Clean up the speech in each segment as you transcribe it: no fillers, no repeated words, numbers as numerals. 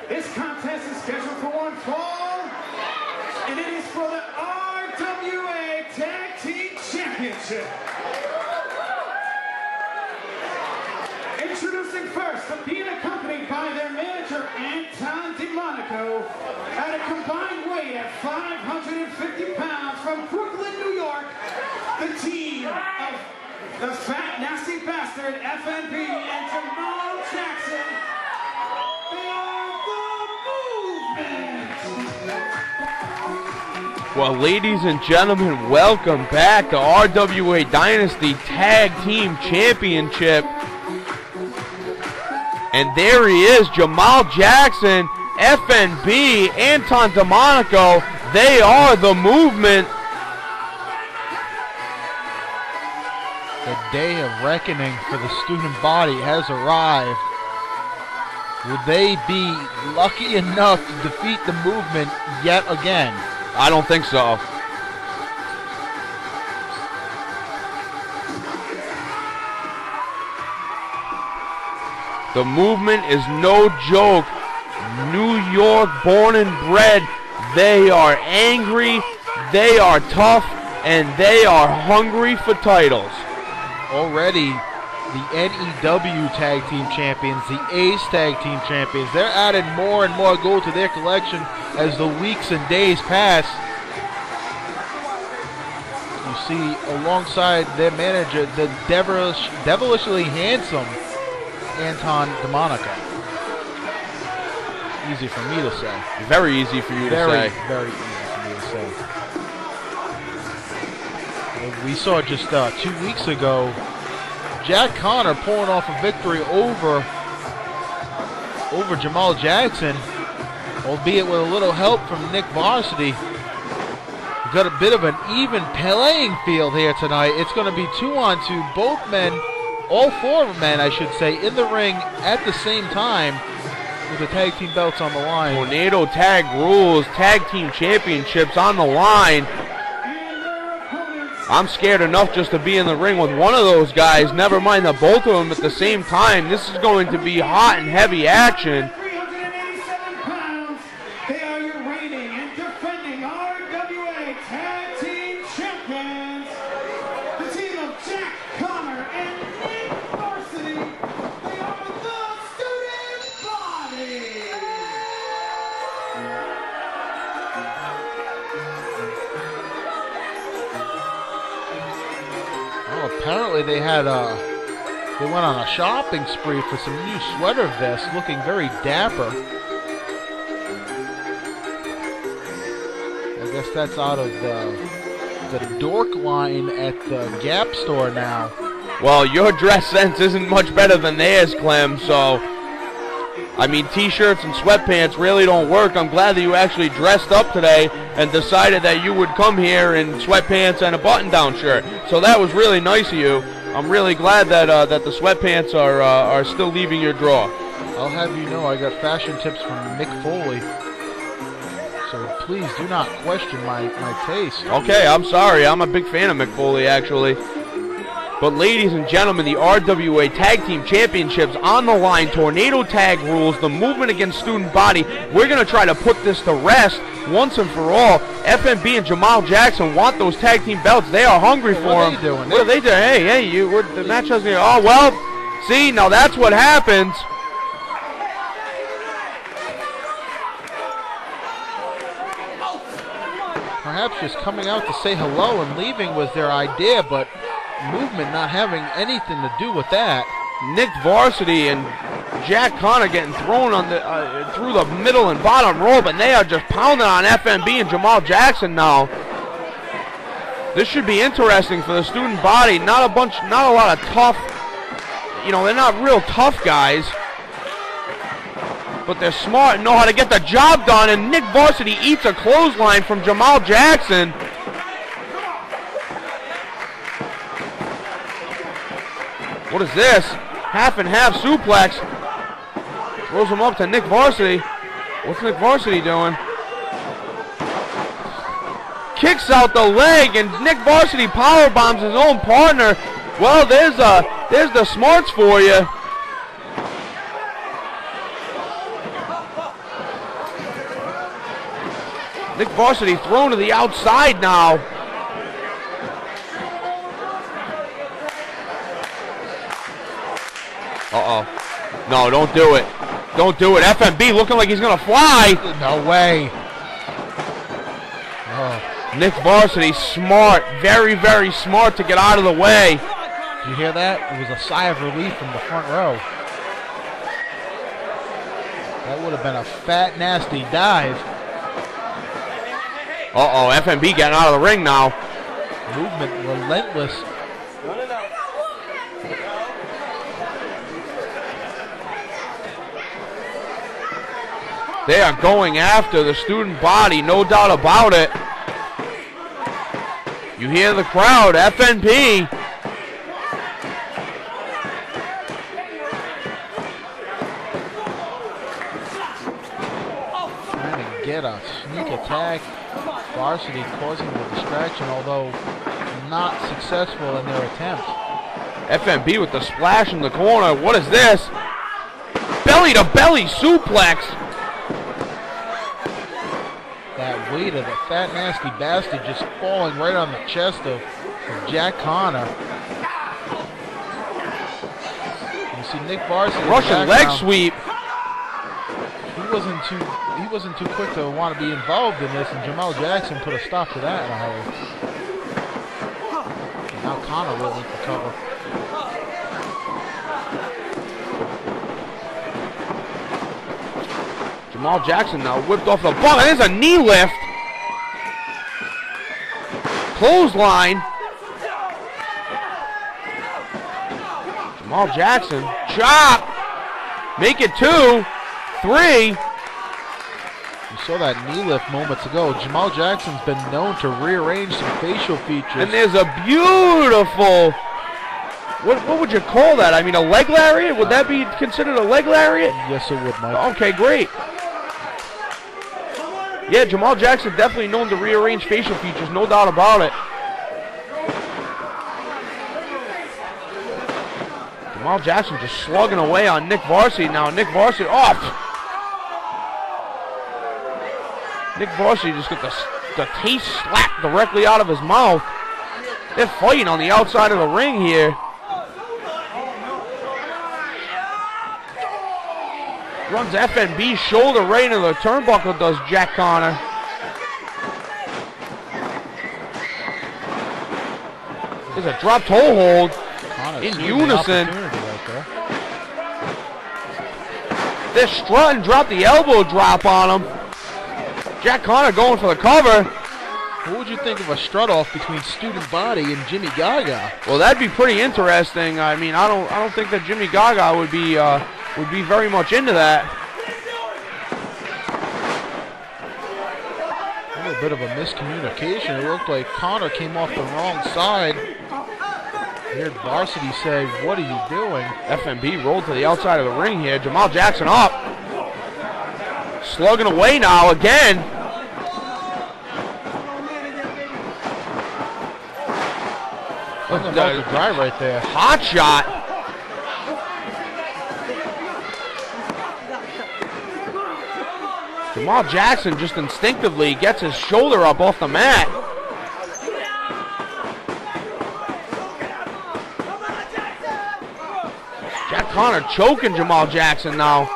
This contest is scheduled for one fall, and it is for the RWA Tag Team Championship. Introducing first, being accompanied by their manager, Anton DeMonico, at a combined weight of 550 pounds from Brooklyn, New York, the team of the Fat Nasty Bastard, FNB, and Jamal Jackson. They are the Movement. Well, ladies and gentlemen, welcome back to RWA Dynasty Tag Team Championship. And there he is, Jamal Jackson, FNB, Anton DeMonico. They are the Movement. The day of reckoning for the student body has arrived. Will they be lucky enough to defeat the Movement yet again? I don't think so. The Movement is no joke. New York born and bred. They are angry, they are tough, and they are hungry for titles. Already the NEW Tag Team Champions, the Ace Tag Team Champions, they're adding more and more gold to their collection as the weeks and days pass. You see alongside their manager, the devilishly handsome Anton DeMonico. Easy for me to say. Very easy for you to say. Very easy for me to say. We saw just 2 weeks ago Jack Connor pulling off a victory over Jamal Jackson, albeit with a little help from Nick Varsity. We've got a bit of an even playing field here tonight. It's going to be 2-on-2, both men, all four men I should say, in the ring at the same time with the tag team belts on the line. Tornado Tag Rules, Tag Team Championships on the line. I'm scared enough just to be in the ring with one of those guys, never mind the both of them at the same time. This is going to be hot and heavy action. 387 pounds. They are your reigning and defending RWA Tag Team Champions. The team of Jack Connor and Nick Varsity. They are the Student Body. Well, apparently they went on a shopping spree for some new sweater vests, looking very dapper. I guess that's out of the dork line at the Gap store now. Well, your dress sense isn't much better than theirs, Clem, so I mean, t-shirts and sweatpants really don't work. I'm glad that you actually dressed up today and decided that you would come here in sweatpants and a button-down shirt. So that was really nice of you. I'm really glad that that the sweatpants are still leaving your drawer. I'll have you know I got fashion tips from Mick Foley. So please do not question my taste. Okay, I'm sorry. I'm a big fan of Mick Foley, actually. But ladies and gentlemen, the RWA Tag Team Championships on the line, Tornado Tag Rules, the Movement against Student Body. We're going to try to put this to rest once and for all. FNB and Jamal Jackson want those tag team belts. They are hungry for them. What are they doing? Hey, the match doesn't. Oh, well, see, now that's what happens. Perhaps just coming out to say hello and leaving was their idea, but Movement not having anything to do with that. Nick Varsity and Jack Connor getting thrown on the through the middle and bottom rope, and they are just pounding on FNB and Jamal Jackson now. This should be interesting for the Student Body. Not a lot of tough, they're not real tough guys, but they're smart and know how to get the job done. And Nick Varsity eats a clothesline from Jamal Jackson. What is this? Half and half suplex. Throws him up to Nick Varsity. What's Nick Varsity doing? Kicks out the leg, and Nick Varsity power bombs his own partner. Well, there's the smarts for you. Nick Varsity thrown to the outside now. Uh-oh. No, don't do it. Don't do it. FMB looking like he's going to fly. No way. Oh. Nick Varsity, smart. Very, very smart to get out of the way. Did you hear that? It was a sigh of relief from the front row. That would have been a fat, nasty dive. Uh-oh, FMB getting out of the ring now. Movement relentless. They are going after the student body, no doubt about it. You hear the crowd, FNP. Trying to get a sneak attack. Varsity causing the distraction, although not successful in their attempt. FNP with the splash in the corner. What is this? Belly to belly suplex. That weight of the fat, nasty bastard just falling right on the chest of Jack Connor. You see Nick Varsity. Russian leg sweep. He wasn't too quick to want to be involved in this, and Jamal Jackson put a stop to that in a hurry. And now Connor will link the cover. Jamal Jackson now whipped off the ball. There's a knee lift. Clothesline. Jamal Jackson. Chop. Make it 2, 3. You saw that knee lift moments ago. Jamal Jackson's been known to rearrange some facial features. And there's a beautiful, what would you call that? I mean, a leg lariat? Would that be considered a leg lariat? Yes, it would, Mike. Okay, great. Yeah, Jamal Jackson definitely known to rearrange facial features, no doubt about it. Jamal Jackson just slugging away on Nick Varsity now. Nick Varsity off. Nick Varsity just got the taste slapped directly out of his mouth. They're fighting on the outside of the ring here. Runs FNB's shoulder right into the turnbuckle, does Jack Connor. There's a drop toe hold in unison. They're strutting, drop the elbow drop on him. Jack Connor going for the cover. What would you think of a strut off between Student Body and Jimmy Gaga? Well, that'd be pretty interesting. I mean, I don't think that Jimmy Gaga would be very much into that. A little bit of a miscommunication. It looked like Connor came off the wrong side. I heard Varsity say, "What are you doing?" FNB rolled to the outside of the ring here. Jamal Jackson up. Slugging away now again. The drive right there. Hot shot. Jamal Jackson just instinctively gets his shoulder up off the mat. Jack Connor choking Jamal Jackson now.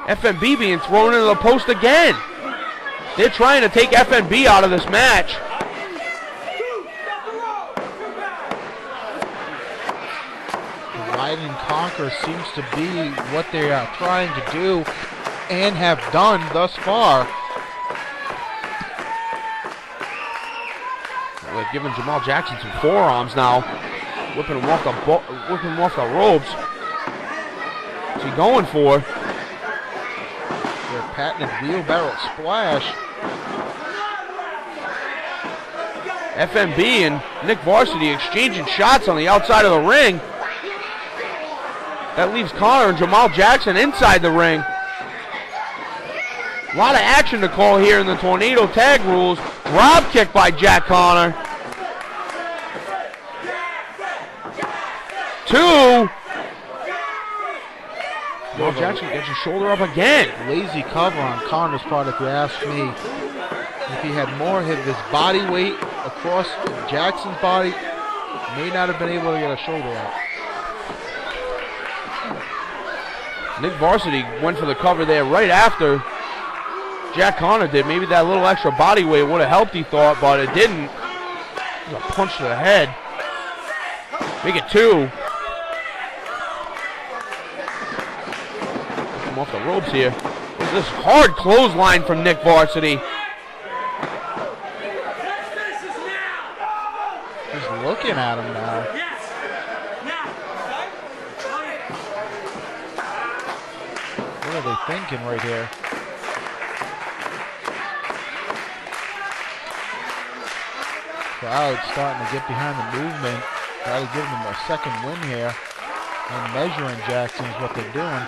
FNB being thrown into the post again. They're trying to take FNB out of this match. Divide and conquer seems to be what they are trying to do and have done thus far. They're giving Jamal Jackson some forearms now. Whipping him off the ropes. What's he going for? Their patented wheelbarrow splash. FNB and Nick Varsity exchanging shots on the outside of the ring. That leaves Connor and Jamal Jackson inside the ring. A lot of action to call here in the Tornado Tag Rules. Drop kick by Jack Connor. 2. Jamal Jackson gets his shoulder up again. Lazy cover on Connor's part, if you ask me. If he had more of his body weight across Jackson's body, may not have been able to get a shoulder out. Nick Varsity went for the cover there right after Jack Connor did. Maybe that little extra body weight would have helped, he thought, but it didn't. It was a punch to the head. Make it 2. Come off the ropes here. This hard clothesline from Nick Varsity. Just looking at him now. What are they thinking right here? Crowd starting to get behind the movement. Try to give them a second win here. And measuring Jackson is what they're doing.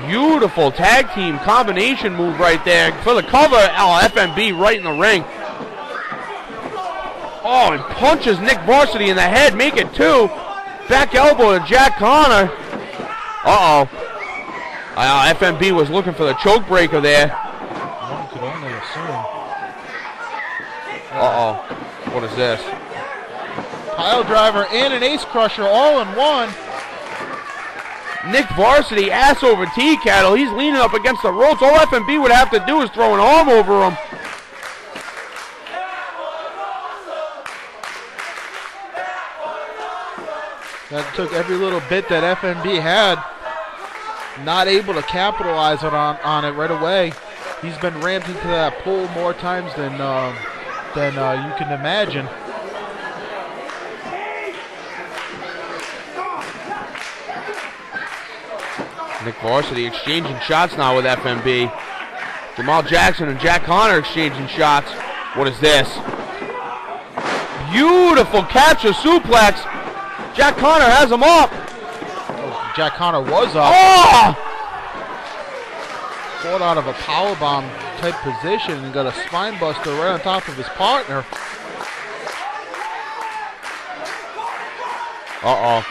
Beautiful tag team combination move right there for the cover. Oh, FMB right in the ring. Oh, and punches Nick Varsity in the head. Make it 2. Back elbow to Jack Connor. Uh-oh. FMB was looking for the choke breaker there. One could only assume. Uh-oh. What is this? Pile driver and an ace crusher all in one. Nick Varsity, ass over tea kettle. He's leaning up against the ropes. All FMB would have to do is throw an arm over him. That took every little bit that FMB had. Not able to capitalize on it right away. He's been rammed into that pole more times than you can imagine. Nick Varsity exchanging shots now with FMB. Jamal Jackson and Jack Connor exchanging shots. What is this? Beautiful capture suplex. Jack Connor has him up. Oh, Jack Connor was up. Oh! Fought out of a powerbomb type position and got a spine buster right on top of his partner. Uh-oh.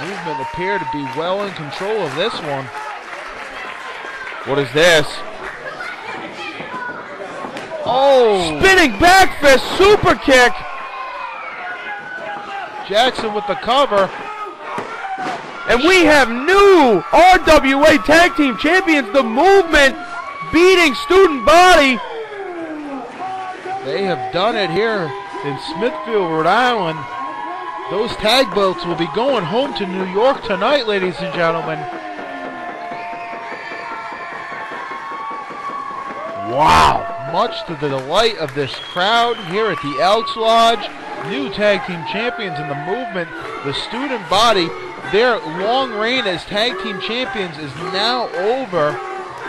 Movement appeared to be well in control of this one. What is this? Oh! Spinning back fist super kick. Jackson with the cover. And we have new RWA Tag Team Champions, The Movement, beating Student Body. They have done it here in Smithfield, Rhode Island. Those tag belts will be going home to New York tonight, ladies and gentlemen. Wow. Much to the delight of this crowd here at the Elks Lodge. New tag team champions in the Movement, the Student Body. Their long reign as tag team champions is now over.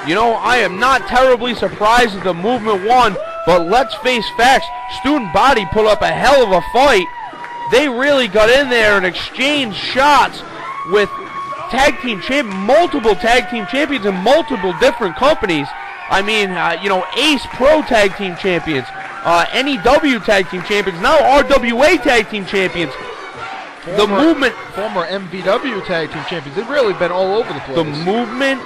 You know, I am not terribly surprised that the Movement won, but let's face facts. Student Body put up a hell of a fight. They really got in there and exchanged shots with multiple tag team champions in multiple different companies. I mean, Ace Pro Tag Team Champions, NEW Tag Team Champions, now RWA Tag Team Champions. The Movement, former MVW Tag Team Champions. They've really been all over the place. The Movement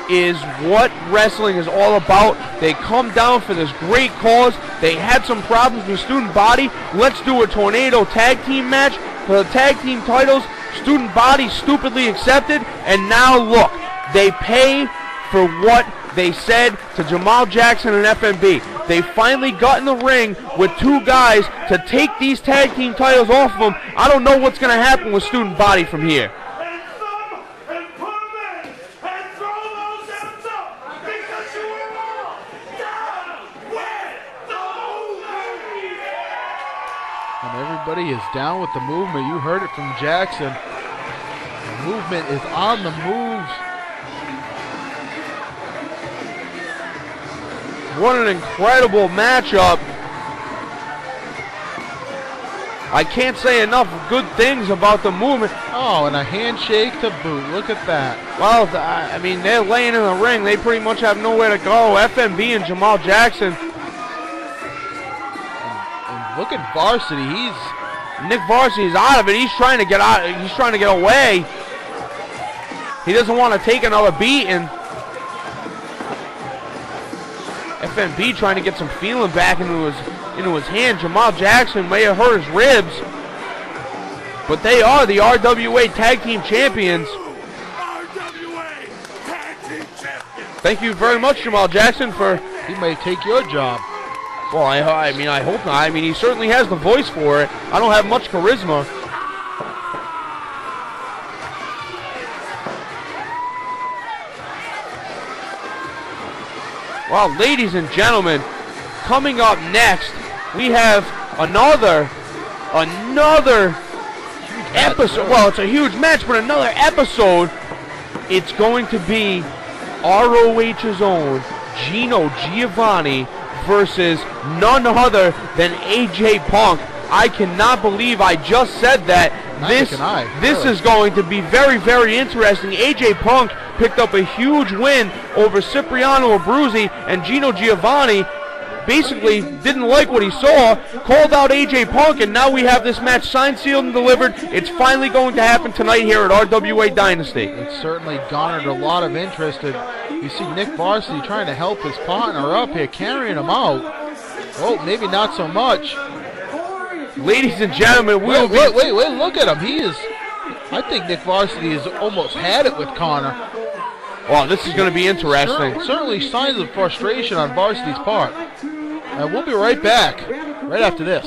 is what wrestling is all about. They come down for this great cause. They had some problems with Student Body. Let's do a Tornado Tag Team match for the tag team titles. Student Body stupidly accepted, and now look, they pay for what they said to Jamal Jackson and FMB. They finally got in the ring with two guys to take these tag team titles off of them. I don't know what's going to happen with Student Body from here. And everybody is down with the Movement. You heard it from Jackson. The Movement is on the moves. What an incredible matchup. I can't say enough good things about the Movement. Oh, and a handshake to boot. Look at that. Well, I mean, they're laying in the ring. They pretty much have nowhere to go. FMB and Jamal Jackson. And look at Varsity. Nick Varsity's out of it. He's trying to get out. He's trying to get away. He doesn't want to take another beating. FMB trying to get some feeling back into his hand. Jamal Jackson may have hurt his ribs, but they are the RWA Tag Team Champions. RWA Tag Team Champions. Thank you very much, Jamal Jackson, for... He may take your job. Well, I mean, I hope not. I mean, he certainly has the voice for it. I don't have much charisma. Well, ladies and gentlemen, coming up next, we have another episode. Well, it's a huge match, but another episode. It's going to be ROH's own Gino Giovanni versus none other than AJ Punk. I cannot believe I just said that. This is going to be very, very interesting. AJ Punk picked up a huge win over Cipriano Abruzzi, and Gino Giovanni basically didn't like what he saw, called out AJ Punk, and now we have this match signed, sealed, and delivered. It's finally going to happen tonight here at RWA Dynasty. It certainly garnered a lot of interest. And you see Nick Varsity trying to help his partner up here, carrying him out. Oh, maybe not so much. Ladies and gentlemen, wait, look at him. He is, I think Nick Varsity has almost had it with Connor. Well, this is going to be interesting. Certainly signs of frustration on Varsity's part. And we'll be right back, right after this.